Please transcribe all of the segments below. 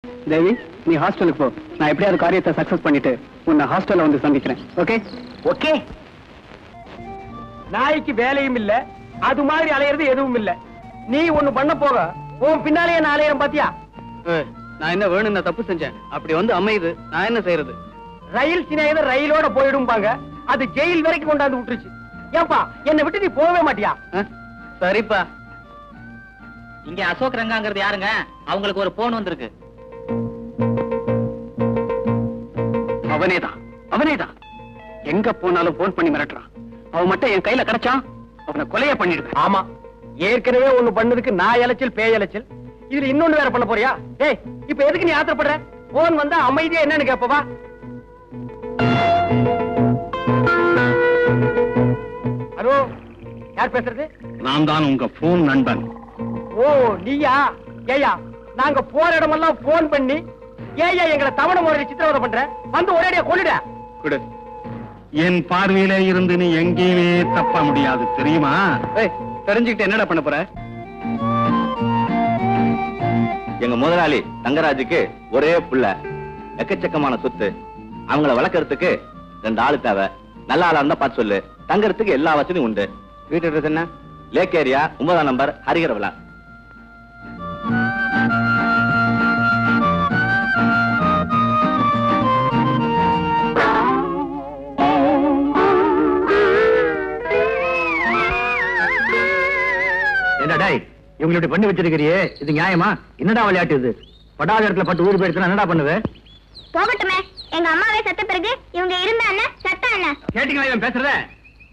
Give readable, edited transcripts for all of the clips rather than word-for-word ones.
தேவி, நீ ஹாஸ்டலுக்கு போ. நான் எப்படியாவது காரியத்தை சக்சஸ் பண்ணிட்டு உன்னை ஹாஸ்டல்ல வந்து சந்திக்கிறேன். ஓகே? ஓகே. நாய்க்கு வேலையும் இல்ல, அது மாதிரி அலையிறது எதுவும் இல்ல. நீ ஒண்ணு பண்ண போக உன் பின்னாலேயே நான் அலையிறேன் பாத்தியா? நான் என்ன வேணும், நான் தப்பு செஞ்சேன். அப்படி வந்து அமையுது, நான் என்ன செய்யறது? ரயில் சினையத ரயிலோட போயிடும்பாங்க, அது ஜெயில் வரைக்கும் கொண்டாந்து விட்டுருச்சு. ஏப்பா, என்னை விட்டு நீ போகவே மாட்டியா? சரிப்பா. இங்க அசோக் ரங்காங்கிறது யாருங்க? அவங்களுக்கு ஒரு போன் வந்திருக்கு. அவனேதான் எங்க போனாலும் போன் பண்ணி மிரட்டுறான். அவன் மட்டும் என் கையில கிடைச்சான், அவனை கொலைய பண்ணிடுவேன். ஆமா, ஏற்கனவே ஒண்ணு பண்ணதுக்கு நான் இலைச்சல் பேய் இலைச்சல், இதுல இன்னொன்னு வேற பண்ண போறியா? ஏய், இப்ப எதுக்கு நீ ஆத்திரப்படுற? போன் வந்தா அமைதியா என்னன்னு கேப்பவா? ஹலோ, யார் பேசுறது? நான் தான் உங்க போன் நண்பன். ஓ, நீயா? ஏயா, நாங்க போற இடமெல்லாம் போன் பண்ணி ஏயா எங்களை தவணை முறையில் சித்திரவதை பண்ற? வந்து ஒரேடியா கொள்ளுட. குடு. என் பார்வையில இருந்து நீ எங்கேயுமே தப்ப முடியாது, தெரியுமா? தெரிஞ்சுக்கிட்டு என்னடா பண்ண போற? எங்க முதலாளி தங்கராஜுக்கு ஒரே புள்ள, எக்கச்சக்கமான சொத்து. அவங்கள வளர்க்கறதுக்கு 2 ஆளு தேவை. நல்ல ஆளா இருந்தா பார்த்து சொல்லு. தங்கறதுக்கு எல்லா வசதியும் உண்டு. வீட்டு அட்ரஸ் என்ன? லேக் ஏரியா 9ஆம் நம்பர், ஹரிகர விழா. என்னடா இவங்களுடைய பண்ணி வச்சிருக்கிறியே, இது நியாயமா? என்னடா விளையாட்டு இது? படாத இடத்துல பட்டு ஊர் போயிடுச்சுன்னா என்னடா பண்ணுவே? போகட்டுமே, எங்க அம்மாவே செத்த பிறகு இவங்க இருந்தா என்ன சத்தா என்ன? கேட்டீங்களா இவன் பேசுறத?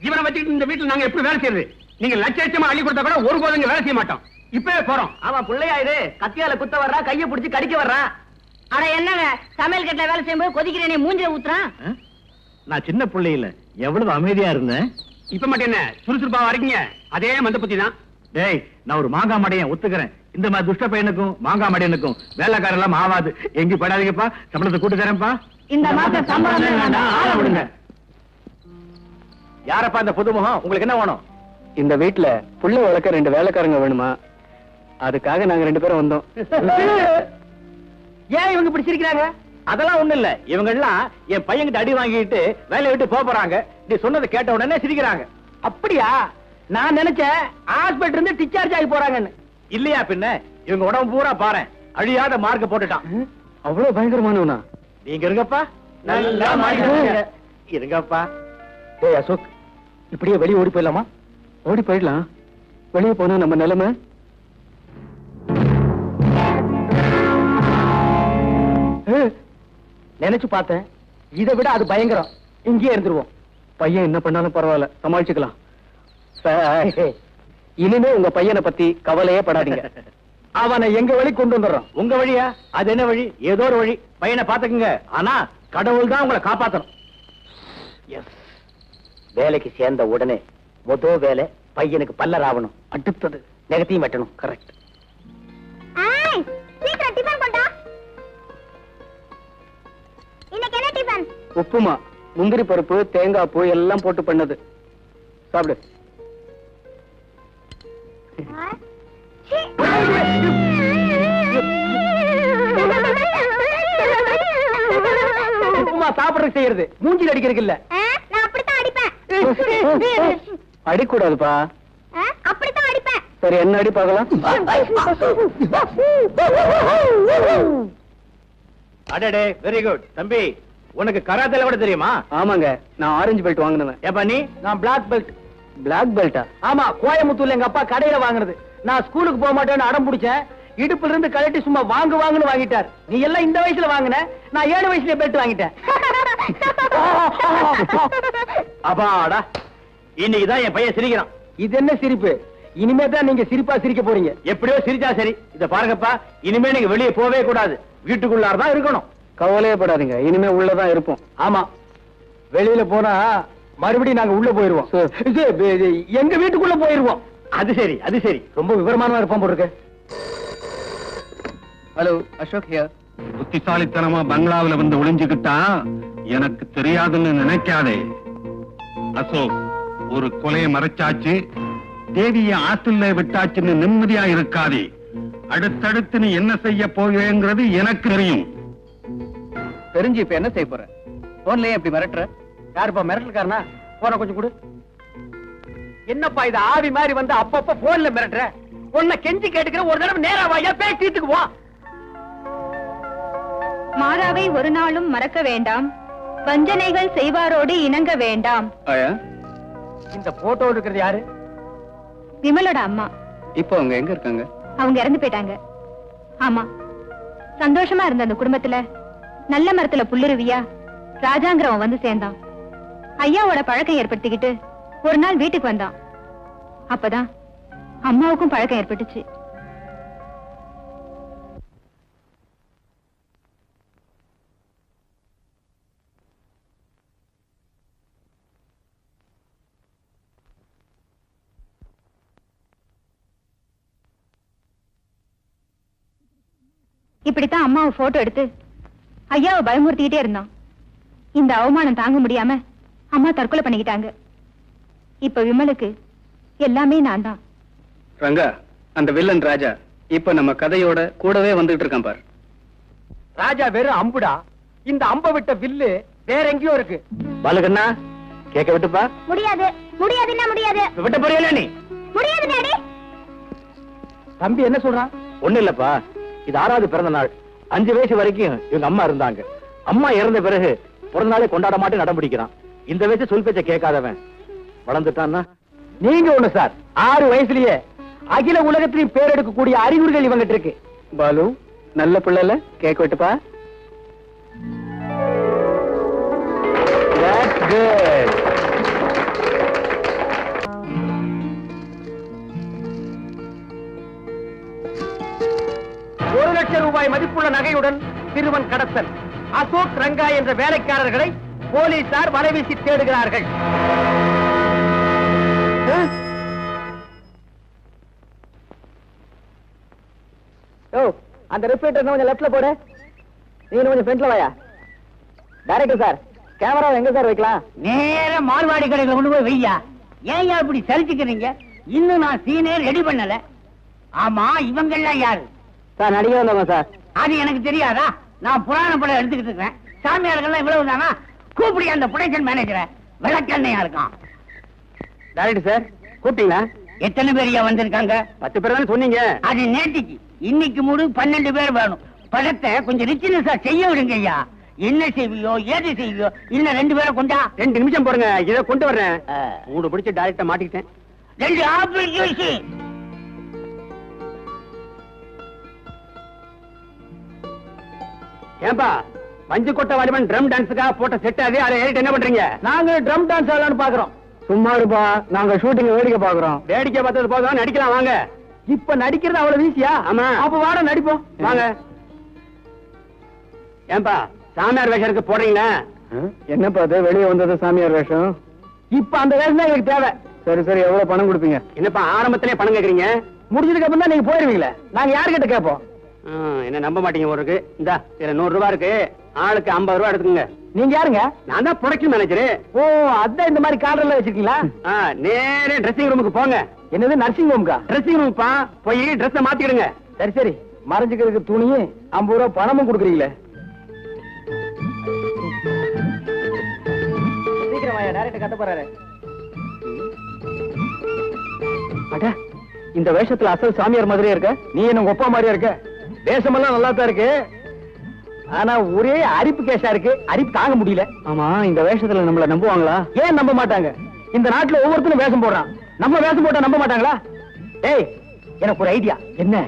இவனை வச்சுக்கிட்டு இந்த வீட்டுல நாங்க எப்படி வேலை செய்யறது? நீங்க லட்சமா அள்ளி கொடுத்தா கூட ஒரு போதும் வேலை செய்ய மாட்டோம். இப்பவே போறோம். அவன் பிள்ளையா இது, கத்தியால குத்த வர்றா, கைய பிடிச்சு கடிக்க வர்றா. அட என்னங்க, சமையல் கட்டுல வேலை செய்யும்போது கொதிக்கிறேனே மூஞ்சில ஊத்துறான். நான் சின்ன பிள்ளை இல்ல, எவ்வளவு அமைதியா இருந்தேன். இப்ப மட்டும் என்ன சுறுசுறுப்பா வரீங்க? அதே மந்த புத்தி தான். டேய், நான் ஒரு மாங்கா மடையன், ஒத்துக்கிறேன். இந்த மாதிரி துஷ்ட பையனுக்கும் மாங்கா மடையனுக்கும் வேலைக்காரன் எல்லாம் ஆவாது. எங்க படாதீங்கப்பா, சம்பளத்தை கூட்டு தரேன்ப்பா. இந்த மாசம் சம்பளம் வேண்டாம், ஆள விடுங்க. யாரப்பா இந்த புதுமுகம்? உங்களுக்கு என்ன வேணும்? இந்த வீட்டுல புள்ள வளர்க்க 2 வேலைக்காரங்க வேணுமா? அதுக்காக நாங்க 2 பேரும் வந்தோம். ஏன் இவங்க இப்படி சிரிக்கிறாங்க? அதெல்லாம் ஒண்ணு இல்ல, இவங்க எல்லாம் என் பையன்கிட்ட அடி வாங்கிட்டு வேலையை விட்டு போறாங்க. நீ சொன்னதை கேட்ட உடனே சிரிக்கிறாங்க. அப்படியா? நான் நினைச்சேன் ஹாஸ்பிட்டல் இருந்து டிஸ்சார்ஜ் ஆகி போறாங்கன்னு. இல்லையா பின்ன? இவங்க உடம்பு பூரா பாரு, அழியாத மார்க்க போட்டுட்டான். அவ்வளவு பயங்கரமானவனா? நீங்க இருங்கப்பா, நல்லா மாறிடுங்க. இருங்கப்பா. ஏய் அசோக், இப்படியே வெளியே ஓடி போயிடலாமா? ஓடி போயிடலாம். வெளியே போனா நம்ம நிலைமை. நினைச்சு பார்த்தேன், இதை விட அது பயங்கரம். இங்கேயே இருந்துருவோம். பையன் என்ன பண்ணாலும் பரவாயில்ல, சமாளிச்சுக்கலாம். இனிமே உங்க பையனை பத்தி கவலையே படாதீங்க. அவனை எங்க வழி கொண்டு வந்துடுறோம். உங்க வழியா? அது என்ன வழி? ஏதோ ஒரு வழி. பையனை பாத்துக்குங்க, ஆனா கடவுள் தான் உங்களை காப்பாத்தணும். வேலைக்கு சேர்ந்த உடனே முதல் வேலை பையனுக்கு பல்லர் ஆகணும். அடுத்தது நெகத்தையும் வெட்டணும். கரெக்ட். சீக்கிரம் டிபன் கொண்டா. இன்னைக்கு என்ன டிபன்? உப்புமா, முந்திரி பருப்பு, தேங்காய் பூ எல்லாம் போட்டு பண்ணது. சாப்பிடு. உப்புமா சாப்பிடுறது செய்யறது, மூஞ்சில் அடிக்கிறதுக்கு இல்ல. நான் அப்படித்தான் அடிப்பேன். அடிக்கூடாதுப்பா. அப்படித்தான் அடிப்பேன். சரி, என்ன அடி பார்க்கலாம். அடடே, வெரி குட் தம்பி. உனக்கு கராத்தேல கூட தெரியுமா? ஆமாங்க, நான் ஆரஞ்சு பெல்ட் வாங்கினேன். ஏப்பா நீ? நான் பிளாக் பெல்ட். பிளாக் பெல்ட்டா? ஆமா, கோயம்புத்தூர்ல எங்க அப்பா கடையில வாங்குனது. நான் ஸ்கூலுக்கு போக மாட்டேன்னு அடம் பிடிச்சேன். இடுப்புல இருந்து கழட்டி சும்மா வாங்குன்னு வாங்கிட்டார். நீ எல்லாம் இந்த வயசுல வாங்கின, நான் 7 வயசுல பெல்ட் வாங்கிட்டேன். அப்பாடா, இன்னைக்குதான் என் பையன் சிரிக்கிறான். இது என்ன சிரிப்பு? இனிமே தான் நீங்க சிரிப்பா சிரிக்க போறீங்க. எப்படியோ சிரிச்சா சரி. இத பாருங்கப்பா, இனிமே நீங்க வெளியே போவே கூடாது, வீட்டுக்குள்ளாரதான் இருக்கணும். கவலையே படாதீங்க, இனிமே உள்ளதான் இருப்போம். ஆமா, வெளியில போனா மறுபடியும் நாங்க உள்ள போயிருவோம். எங்க வீட்டுக்குள்ள போயிருவோம். அது சரி, அது சரி. ரொம்ப விவரமானவா இருப்போம் போட்டுருக்கு. Hello, Ashok here. புத்திசாலித்தனமா பங்களாவில வந்து ஒளிஞ்சுக்கிட்டா எனக்கு தெரியாதுன்னு நினைக்காதே. அசோக், ஒரு கொலையை மறைச்சாச்சு, தேவிய ஆத்துல விட்டாச்சுன்னு நிம்மதியா இருக்காதே. அடுத்தடுத்து நீ என்ன செய்ய போகிறேங்கிறது எனக்கு தெரியும். தெரிஞ்சு இப்ப என்ன செய்ய போற? போன்லயே எப்படி மிரட்டுற? யாருப்பா மிரட்டல்காரனா? போன கொஞ்சம் கொடு. என்னப்பா இது ஆவி மாதிரி வந்து அப்பப்ப போன்ல மிரட்டுற? உன்னை கெஞ்சி கேட்டுக்கிற, ஒரு தடவை நேரா வாயா, பேசிட்டுக்கு வா. மாறாவை ஒரு நாளும் மறக்க வேண்டாம், வஞ்சனைகள் செய்வாரோடு இணங்க வேண்டாம். ஆயா, இந்த போட்டோ இருக்கிறது யாரு? விமலோட அம்மா. இப்போ அவங்க எங்க இருக்காங்க? அவங்க இறந்து போயிட்டாங்க. ஆமா, சந்தோஷமா இருந்த அந்த குடும்பத்துல நல்ல மரத்துல புல்லுருவியா ராஜாங்கிறவன் வந்து சேர்ந்தான். ஐயாவோட பழக்கம் ஏற்படுத்திக்கிட்டு ஒரு நாள் வீட்டுக்கு வந்தான். அப்பதான் அம்மாவுக்கும் பழக்கம் ஏற்பட்டுச்சு. இப்படித்தான் அம்மாவை போட்டோ எடுத்து ஐயாவை பயமுறுத்திக்கிட்டே இருந்தான். இந்த அவமானம் தாங்க முடியாம அம்மா தற்கொலை பண்ணிக்கிட்டாங்க. இப்ப விமலுக்கு எல்லாமே நான் தான். ரங்கா, அந்த வில்லன் ராஜா இப்ப நம்ம கதையோட கூடவே வந்துட்டு இருக்கான் பார். ராஜா வெறும் அம்புடா. இந்த அம்ப விட்ட வில்லு வேற எங்கேயோ இருக்கு. பாலுகண்ணா, கேட்க விட்டுப்பா. முடியாது, முடியாதுன்னா முடியாது. விட்ட போறீங்களா நீ? முடியாது டாடி. தம்பி என்ன சொல்றான்? ஒண்ணு இல்லப்பா, இது 6வது பிறந்த நாள். 5 வயசு வரைக்கும் இவங்க அம்மா இருந்தாங்க. அம்மா இறந்த பிறகு பிறந்த நாளை கொண்டாட மாட்டேன் நடம் பிடிக்கிறான். இந்த வயசு சொல் பேச்ச கேட்காதவன் வளர்ந்துட்டான்னா. நீங்க ஒண்ணு சார், 6 வயசுலயே அகில உலகத்திலையும் பேர் எடுக்கக்கூடிய அறிகுறிகள் இவங்கிட்ட இருக்கு. பாலு, நல்ல பிள்ளைல கேட்க விட்டுப்பா. That's good. ₹1,00,000 மதிப்புள்ள நகையுடன் சிறுவன் கடத்தல். அசோக் ரங்கா என்ற வேலைக்காரர்களை போலீசார் வலைவீசி தேடுகிறார்கள். அந்த ரிஃப்ளெக்டர் கொஞ்சம் லெஃப்ட்ல போடு. நீ கொஞ்சம் ஃப்ரண்ட்ல வாயா. டைரக்டர் சார், கேமரா எங்க சார் வைக்கலாம்? நேர மார்வாடி கடையில கொண்டு போய் வையா. ஏன் இப்படி சரிச்சுக்கிறீங்க? இன்னும் நான் சீனே ரெடி பண்ணல. ஆமா, இவங்க எல்லாம் யாரு? சார், நடிகை வந்தவங்க சார். அது எனக்கு தெரியாதா? நான் புராண படம் எடுத்துக்கிட்டு இருக்கேன். சாமியார்கள் இவ்வளவு தானா? கூப்பிடி அந்த ப்ரொடக்ஷன் மேனேஜரை. விளக்கண்ணையா இருக்கான். டைரக்டர் சார், கூப்பிட்டீங்களா? எத்தனை பேரையா வந்திருக்காங்க? 10 பேர் தானே சொன்னீங்க. அது நேற்றுக்கு. இன்னைக்கு மூடு 12 பேர் வேணும். படத்தை கொஞ்சம் ரிச்சினஸா செய்ய விடுங்க ஐயா. என்ன செய்வியோ, ஏது செய்வியோ, இன்னும் 2 பேரை கொண்டா. 2 நிமிஷம் போடுங்க, இதை கொண்டு வர்றேன். 3 பிடிச்சு டைரக்டா மாட்டிக்கிட்டேன். 2 ஆப்பிள் ஜூஸ். ஏன்பா, மஞ்சு கொட்டை வாலிபன் ட்ரம் டான்ஸுக்காக போட்ட செட் அது. அதை ஏறிட்டு என்ன பண்றீங்க? நாங்க ட்ரம் டான்ஸ் ஆடலாம்னு பாக்குறோம். சும்மா இருப்பா, நாங்க ஷூட்டிங் வேடிக்கை பாக்குறோம். வேடிக்கை பார்த்தது போதும், நடிக்கலாம் வாங்க. இப்ப நடிக்கிறது அவ்வளவு ஈஸியா? ஆமா. அப்ப வாட நடிப்போம் வாங்க. ஏன்பா, சாமியார் வேஷத்துக்கு போடுறீங்களா? என்னப்பா அது வெளியே வந்தது சாமியார் வேஷம்? இப்ப அந்த வேஷம் தான் எங்களுக்கு தேவை. சரி சரி, எவ்வளவு பணம் கொடுப்பீங்க? என்னப்பா ஆரம்பத்திலே பணம் கேக்குறீங்க? முடிஞ்சதுக்கு அப்புறம் தான் நீங்க போயிருவீங்களே. நாங்க யாருக்கிட்ட கேட்போம்? என்ன நம்ப மாட்டீங்க ஒரு இருக்கு. இந்தா இதுல 100 ரூபாய் இருக்கு. ஆளுக்கு 50 ரூபாய் எடுத்துக்கோங்க. நீங்க யாருங்க? நான் தான் ப்ரொடக்ஷன் மேனேஜர். ஓ, அதான் இந்த மாதிரி கார்டர்ல வச்சிருக்கீங்களா? நேரே ட்ரெஸ்ஸிங் ரூமுக்கு போங்க. என்னது நர்சிங் ரூமுக்கா? ட்ரெஸ்ஸிங் ரூம்ப்பா. போய் ட்ரெஸ்ஸை மாத்திக்கிடுங்க. சரி சரி, மறைஞ்சுக்கிறதுக்கு துணியும் 50 ரூபாய் பணமும் கொடுக்குறீங்களே. சீக்கிரம் வாயா, டைரக்டர் கட்ட போறாரு. அட, இந்த வேஷத்துல அசல் சாமியார் மாதிரியே இருக்க. நீ என்ன உங்க அப்பா மாதிரியா இருக்க. வேஷமெல்லாம் நல்லா தான் இருக்கு, ஆனா ஒரே அரிப்பு கேஷா இருக்கு. அரிப்பு தாங்க முடியல. ஆமா, இந்த வேஷத்துல நம்மள நம்புவாங்களா? ஏன் நம்ப மாட்டாங்க? இந்த நாட்டுல ஒவ்வொருத்தரும் வேஷம் போடுறான். நம்ம வேஷம் போட்டா நம்ப மாட்டாங்களா? ஏய், எனக்கு ஒரு ஐடியா. என்ன?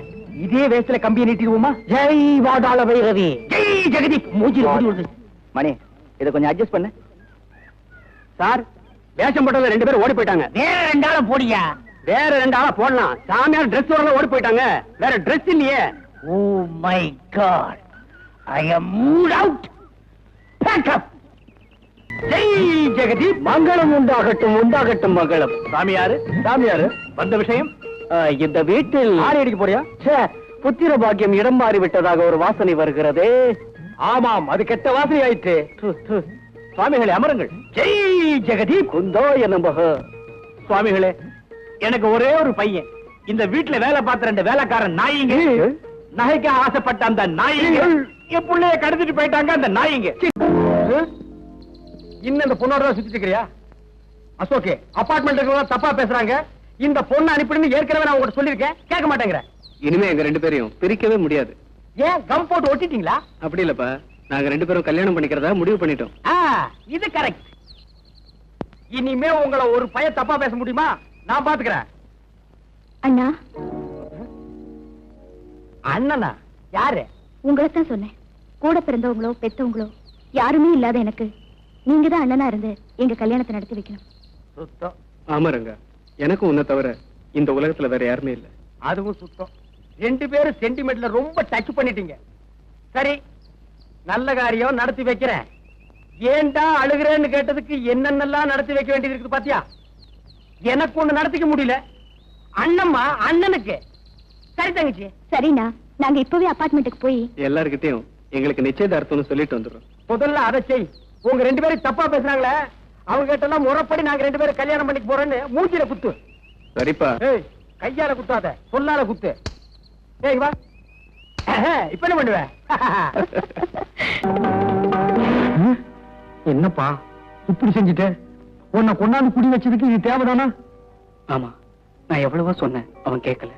இதே வேஷத்துல கம்பியை நீட்டிடுவோமா? ஜெய் வாடாள வைரவி, ஜெய் ஜெகதீப். மூஞ்சில முடி விடுது. மணி, இதை கொஞ்சம் அட்ஜஸ்ட் பண்ணு. சார், வேஷம் போட்டதுல 2 பேர் ஓடி போயிட்டாங்க. வேற 2 ஆளை போடியா. வேற 2 ஆளா போடலாம். சாமியார் ட்ரெஸ் ஓட ஓடி போயிட்டாங்க. வேற ட்ரெஸ் இல்லையே. Oh my god, I am mood out. Pack up. Jai Jagdeep. மங்களம் உண்டாகட்டும், உண்டாகட்டும் மங்களம். சாமியாரு, சாமியாரு வந்த விஷயம்? இந்த வீட்டில் ஆடி அடிக்க போறியா? புத்திர பாக்கியம் இடம் மாறி விட்டதாக ஒரு வாசனை வருகிறது. ஆமாம், அது கெட்ட வாசனை ஆயிற்று. சுவாமிகளே அமருங்கள். ஜெய் ஜெகதீப். குந்தோ என்னும்பக. சுவாமிகளே, எனக்கு ஒரே ஒரு பையன். இந்த வீட்டுல வேலை பார்த்த 2 வேலைக்காரன் நாயிங்க, நகைக்கு ஆசைப்பட்ட அந்த நாயிங்க, என் புள்ளைய கடத்திட்டு போயிட்டாங்க அந்த நாயிங்க. இன்னும் இந்த பொண்ணோட தான் சுத்திட்டு இருக்கிறியா? அசோகே, அபார்ட்மெண்ட் தப்பா பேசுறாங்க. இந்த பொண்ணு அனுப்பிடுன்னு ஏற்கனவே நான் உங்ககிட்ட சொல்லியிருக்கேன், கேட்க மாட்டேங்கிற. இனிமே எங்க 2 பேரையும் பிரிக்கவே முடியாது. ஏன் கம் போட்டு ஒட்டிட்டீங்களா? அப்படி இல்லப்பா, நாங்க 2 பேரும் கல்யாணம் பண்ணிக்கிறதா முடிவு பண்ணிட்டோம். இது கரெக்ட். இனிமே உங்களை ஒரு பையன் தப்பா பேச முடியுமா? நான் பாத்துக்கிறேன். அண்ணா, அண்ணனா? யாரு? உங்களை தான் சொன்னேன். கூட பிறந்தவங்களோ பெத்தவங்களோ யாருமே இல்லாத எனக்கு நீங்க தான் அண்ணனா இருந்து எங்க கல்யாணத்தை நடத்தி வைக்கணும். சுத்தம். ஆமா ரங்கா, எனக்கும் உன்னை தவிர இந்த உலகத்துல வேற யாருமே இல்ல. அதுவும் சுத்தம். 2 பேரும் சென்டிமெண்ட்ல ரொம்ப டச் பண்ணிட்டீங்க. சரி, நல்ல காரியம் நடத்தி வைக்கிறேன். ஏன்டா அழுகிறேன்னு கேட்டதுக்கு என்னென்னலாம் நடத்தி வைக்க வேண்டியது இருக்குது பாத்தியா? எனக்கு ஒண்ணு நடத்திக்க முடியல, அண்ணம்மா அண்ணனுக்கு. சரி தங்கச்சி. சரிண்ணா, நாங்க இப்பவே அபார்ட்மெண்ட்டுக்கு போய் எல்லார்கிட்டயும் எங்களுக்கு நிச்சயதார்த்தம்னு சொல்லிட்டு வந்துடுறோம். முதல்ல அதை செய். உங்க 2 பேரும் தப்பா பேசுறாங்களே, அவங்க கிட்ட எல்லாம் முறைப்படி நாங்க 2 பேரும் கல்யாணம் பண்ணிக்க போறோன்னு மூஞ்சில குத்து. சரிப்பா. ஏய், கையால குத்தாத, சொல்லால குத்து. ஏய் வா. இப்ப என்ன பண்ணுவ? என்னப்பா இப்படி செஞ்சுட்ட? உன்னை கொண்டாந்து குடி வச்சதுக்கு இது தேவைதானா? ஆமா, நான் எவ்வளவோ சொன்னேன், அவன் கேட்கல.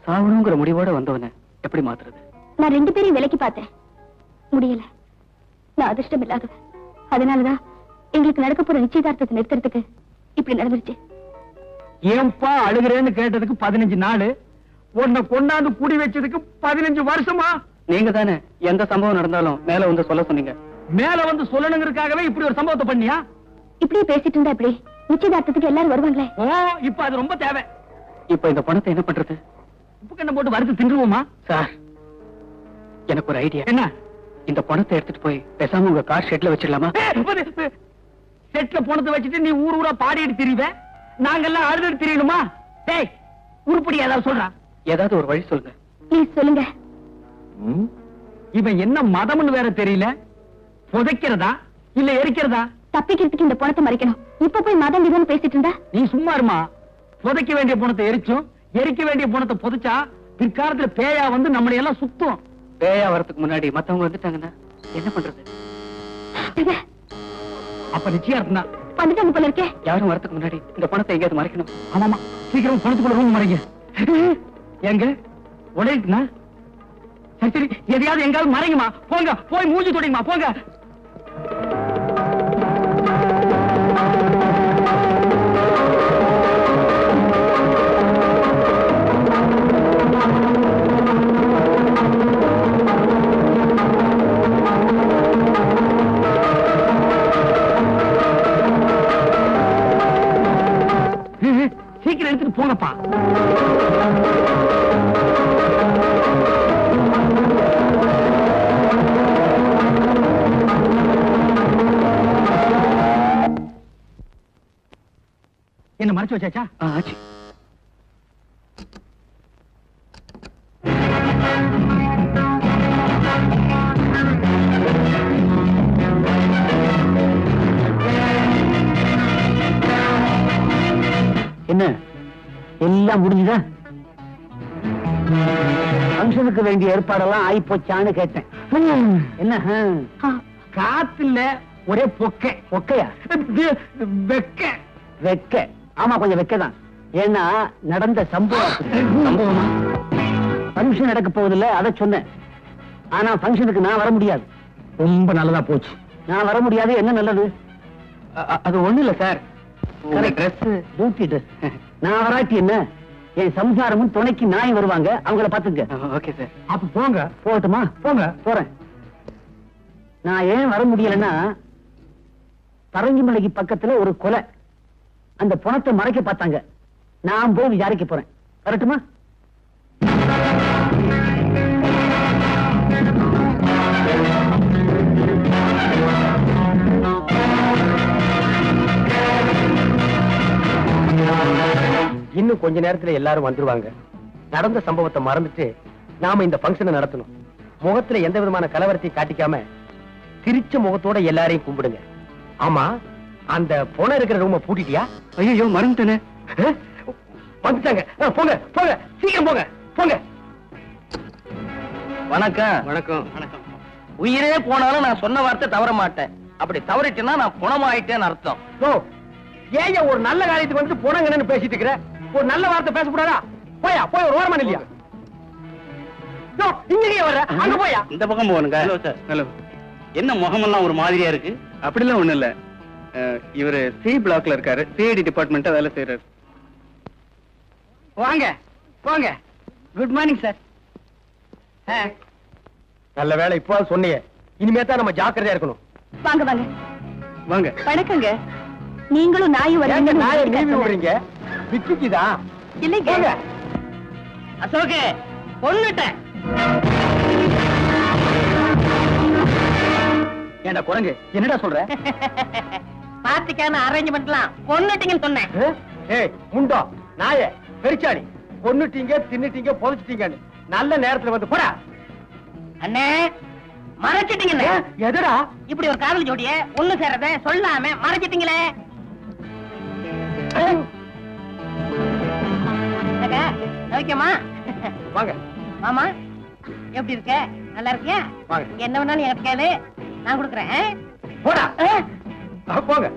சாவணுங்கிற முடிவோட வந்தவன எப்படி மாத்துறது? நான் 2 பேரையும் விலைக்கு பார்த்தேன், முடியல. நான் அதிர்ஷ்டம் இல்லாதவன். அதனாலதான் எங்களுக்கு நடக்க போற நிச்சயதார்த்தத்தை நிறுத்துறதுக்கு இப்படி நடந்துருச்சு. ஏன்பா அழுகிறேன்னு கேட்டதுக்கு 15 நாள், உன்னை கொண்டாந்து குடி வச்சதுக்கு 15 வருஷமா? நீங்க தானே எந்த சம்பவம் நடந்தாலும் மேல வந்து சொல்ல சொன்னீங்க. மேல வந்து சொல்லணுங்கிறதுக்காகவே இப்படி ஒரு சம்பவத்தை பண்ணியா? இப்படியே பேசிட்டு இருந்தா இப்படி நிச்சயதார்த்தத்துக்கு எல்லாரும் வருவாங்களே. ஓ, இப்ப அது ரொம்ப தேவை. இப்ப இந்த பணத்தை என்ன பண்றது? உப்பு கண்ணை போட்டு வறுத்து தின்றுவோமா? சார், எனக்கு ஒரு ஐடியா. என்ன? இந்த பணத்தை எடுத்துட்டு போய் பேசாம உங்க கார் ஷெட்ல வச்சிடலாமா? செட்ல பணத்தை வச்சுட்டு நீ ஊர் ஊரா பாடிட்டு திரிவ, நாங்கெல்லாம் அழுதுட்டு திரியணுமா? டேய், உருப்படி ஏதாவது சொல்றான். ஏதாவது ஒரு வழி சொல்லுங்க. ப்ளீஸ் சொல்லுங்க. இவன் என்ன மதம்னு வேற தெரியல. புதைக்கிறதா இல்ல எரிக்கிறதா? தப்பிக்கிறதுக்கு இந்த பணத்தை மறைக்கணும். இப்ப போய் மதம் இதுன்னு பேசிட்டு இருந்தா? நீ சும்மா இருமா. புதைக்க வேண்டிய பணத்தை எரிச்சும் எரிக்க வேண்டிய பணத்தை புதைச்சா பிற்காலத்துல பேயா வந்து நம்மளை எல்லாம் சுத்தும். பேயா வரதுக்கு முன்னாடி மத்தவங்க வந்துட்டாங்கன்னா என்ன பண்றது? அப்ப நிச்சயம் தான் வந்துட்டாங்க போல இருக்கே. யாரும் வரதுக்கு முன்னாடி இந்த பணத்தை எங்கேயாவது மறைக்கணும். ஆமாமா, சீக்கிரம் பணத்துக்குள்ள ரூம் மறைங்க. எங்க உடையுதுனா? சரி சரி, எதையாவது எங்காவது மறைங்கம்மா. போங்க, போய் மூஞ்சி தொடைங்கம்மா, போங்க. சீக்கிரம் எடுத்துட்டு போங்கப்பா. என்ன மறைச்சு வச்சாச்சா? ஆச்சு. என்ன எல்லாம் முடிஞ்சுதா? ஃபங்க்ஷனுக்கு வேண்டிய ஏற்பாடெல்லாம் ஆயி போச்சான்னு கேட்டேன். என்ன காத்து இல்ல, ஒரே பொக்கை. ஒக்கையா? வெக்க. வெக்க. ஆமா, கொஞ்சம் வெக்கதான். ஏன்னா நடந்த சம்பவமா ஃபங்க்ஷன் நடக்க போவதில்ல, அதை சொன்னேன். ஆனா ஃபங்க்ஷனுக்கு நான் வர முடியாது. ரொம்ப நல்லதா போச்சு. நான் வர முடியாது. என்ன நல்லது? அது ஒண்ணு இல்ல சார், டியூட்டி ட்ரெஸ். நான் வராட்டி என்ன, என் சம்சாரமும் துணைக்கு நாய் வருவாங்க, அவங்கள பாத்துக்க. Okay sir. அப்ப போங்க. போகட்டுமா? போங்க. போறேன். நான் ஏன் வர முடியலன்னா, பரங்கிமலைக்கு பக்கத்துல ஒரு கொலை. அந்த பணத்தை மறைக்க பார்த்தாங்க. நான் போய் விசாரிக்க போறேன். வரட்டுமா? இன்னும் கொஞ்ச நேரத்துல எல்லாரும் வந்துருவாங்க. நடந்த சம்பவத்தை மறந்துட்டு நாம இந்த ஃபங்க்ஷனை நடத்தணும். முகத்துல எந்த விதமான கலவரத்தையும் காட்டிக்காம சிரிச்ச முகத்தோட எல்லாரையும் கும்பிடுங்க. ஆமா, அந்த பொண இருக்கிற ரூம பூட்டிட்டியா? ஐயோ, மறந்துட்டேனே. வந்துட்டாங்க. போங்க போங்க, சீக்கிரம் போங்க போங்க. வணக்கம். வணக்கம் வணக்கம். உயிரே போனாலும் நான் சொன்ன வார்த்தை தவற மாட்டேன். அப்படி தவறிட்டேன்னா நான் புணமாயிட்டேன்னு அர்த்தம். ஏன் ஒரு நல்ல காரியத்துக்கு வந்து புணங்கன்னு பேசிட்டு இருக்கிற? ஒரு நல்ல வார்த்தை பேசக்கூடாதா? போயா போய் ஒரு ஓரமா இல்லையா? இங்கே வர்ற, அங்க போயா. இந்த பக்கம் போகணுங்க. Hello sir. ஹலோ. என்ன முகமெல்லாம் ஒரு மாதிரியா இருக்கு? அப்படிலாம் ஒண்ணும் இல்ல. இவரு சி பிளாக்ல இருக்காரு, சிஐடி டிபார்ட்மெண்ட்டா வேலை செய்யறாரு. வாங்க வாங்க. Good morning sir. நல்ல வேலை இப்போ சொன்னீங்க. இனிமே தான் நம்ம ஜாக்கிரதையா இருக்கணும். வாங்க வாங்க. வாங்க. வணக்கங்க. நீங்களும் நாயும் ஏங்க நாயை நீவி வரீங்க. விடுறீங்க? விக்கிக்குதா? இல்லைங்க. அசோகே பொண்ணுட்டேன். ஏண்டா குரங்கு, என்னடா சொல்ற? பார்ட்டிக்கான அரேஞ்ச்மெண்ட்லாம் பொண்ணுட்டீங்கன்னு சொன்னேன். ஏய் முண்டோ நாயே பெரிச்சாடி, பொண்ணுட்டீங்க தின்னுட்டீங்க புதைச்சிட்டீங்கன்னு நல்ல நேரத்துல வந்து போடா. அண்ணே மறைச்சிட்டீங்கண்ணே. எதுடா? இப்படி ஒரு காதல் ஜோடிய ஒண்ணு சேரத சொல்லாம மறைச்சிட்டீங்களே. ஓகேமா? வாங்க மாமா எப்படி இருக்க? நல்லா இருக்கியா? வாங்க. என்ன வேணாலும் எனக்கு கேளு, நான் கொடுக்குறேன். போடா. போங்க.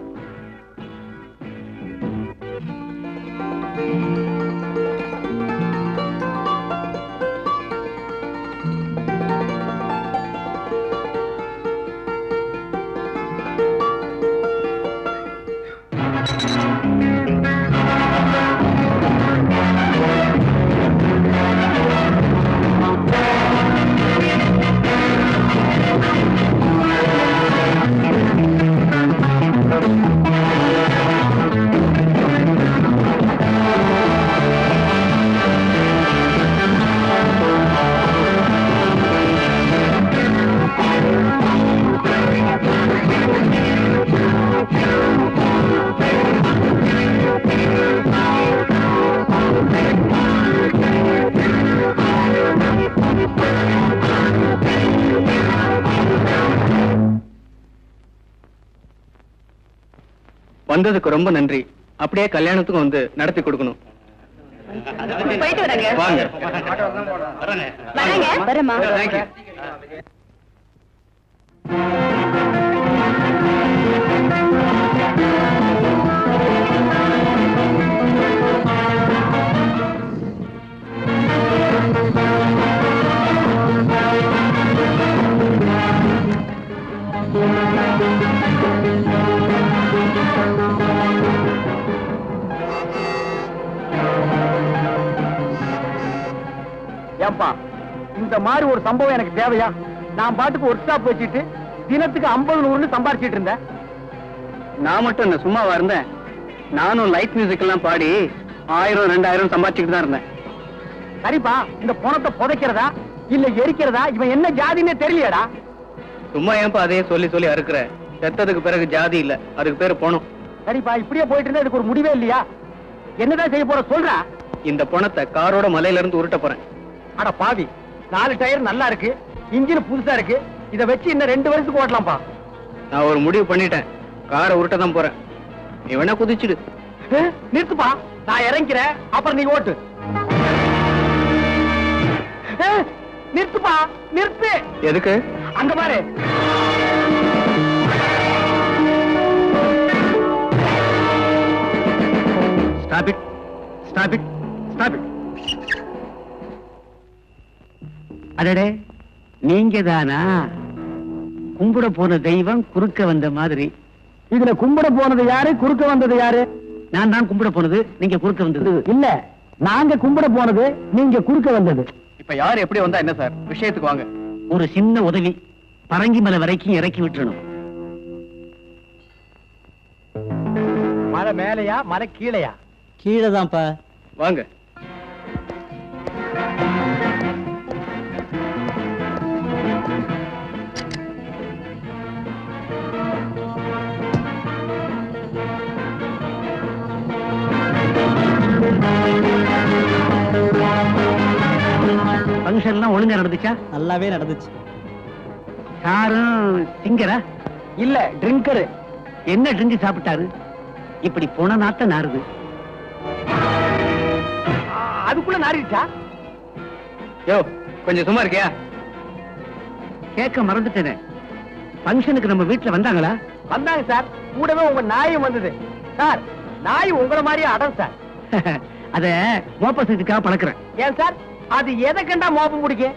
வந்ததுக்கு ரொம்ப நன்றி. அப்படியே கல்யாணத்துக்கும் வந்து நடத்தி கொடுக்கணும். போயிட்டு வராங்க. வாங்க. வராங்க. வரமா. தேங்க்யூ. ஏப்பா இந்த மாதிரி ஒரு சம்பவம் எனக்கு தேவையா? நான் பாட்டுக்கு ஒர்க் ஷாப் வச்சுட்டு தினத்துக்கு 50-100 சம்பாரிச்சிட்டு இருந்தேன். நான் மட்டும் என்ன சும்மாவா இருந்தேன்? நானும் லைட் மியூசிக் எல்லாம் பாடி 1000-2000 சம்பாதிச்சுட்டு தான் இருந்தேன். சரிப்பா, இந்த பணத்தை புதைக்கிறதா இல்ல எரிக்கிறதா இவன் என்ன ஜாதின்னே தெரியலடா. சும்மா ஏன்பா அதையே சொல்லி சொல்லி அறுக்குற? செத்ததுக்கு பிறகு ஜாதி இல்ல, அதுக்கு பேரு பணம். சரிப்பா, இப்படியே போயிட்டு இருந்தா இதுக்கு ஒரு முடிவே இல்லையா? என்னதான் செய்ய போற சொல்ற? இந்த பணத்தை காரோட மலையில இருந்து உருட்ட போறேன். அட பாவி, 4 டயர் நல்லா இருக்கு, இன்ஜின் புதுசா இருக்கு, இத வச்சு இன்னும் 2 வருஷத்துக்கு ஓட்டலாம்ப்பா. நான் ஒரு முடிவு பண்ணிட்டேன், காரை உருட்ட தான் போறேன். நீ வேணா குதிச்சுடு. நிறுத்துப்பா, நான் இறங்கிறேன், அப்புறம் நீ ஓட்டு. நிறுத்துப்பா, நிறுத்து. எதுக்கு? அங்க பாரு. Stop it. Stop it. Stop it. அடடே, நீங்க தானா? கும்பிட போன தெய்வம் குறுக்க வந்த மாதிரி. இதுல கும்பிட போனது யாரு, குறுக்க வந்தது யாரு? நான் தான் கும்பிட போனது, நீங்க குறுக்க வந்தது. இல்ல, நாங்க கும்பிட போனது, நீங்க குறுக்க வந்தது. இப்ப யாரு எப்படி வந்தா என்ன சார்? விஷயத்துக்கு வாங்க. ஒரு சின்ன உதவி, பரங்கி மலை வரைக்கும் இறக்கி விட்டுறணும். மலை மேலையா மலை கீழையா? கீழே தான்ப்பா. வாங்க. ஃபங்க்ஷன் எல்லாம் ஒழுங்கா நடந்துச்சா? நல்லாவே நடந்துச்சு. யாரும் சிங்கரா? இல்ல, ட்ரிங்கரு. என்ன ட்ரிங்க் சாப்பிட்டாரு? இப்படி போன நாத்த நாருது. அதுக்குள்ள நாரிடுச்சா? யோ கொஞ்சம் சும்மா இருக்கியா? கேட்க மறந்துட்டேனே, ஃபங்க்ஷனுக்கு நம்ம வீட்டுல வந்தாங்களா? வந்தாங்க சார். கூடவே உங்க நாயும் வந்தது சார். நாய் உங்கள மாதிரியே அடம் சார். அத மோப்ப சீட்டுக்காக பழக்கிறேன். ஏன் சார், அது எதை கண்டா மோப்பம் பிடிக்கும்?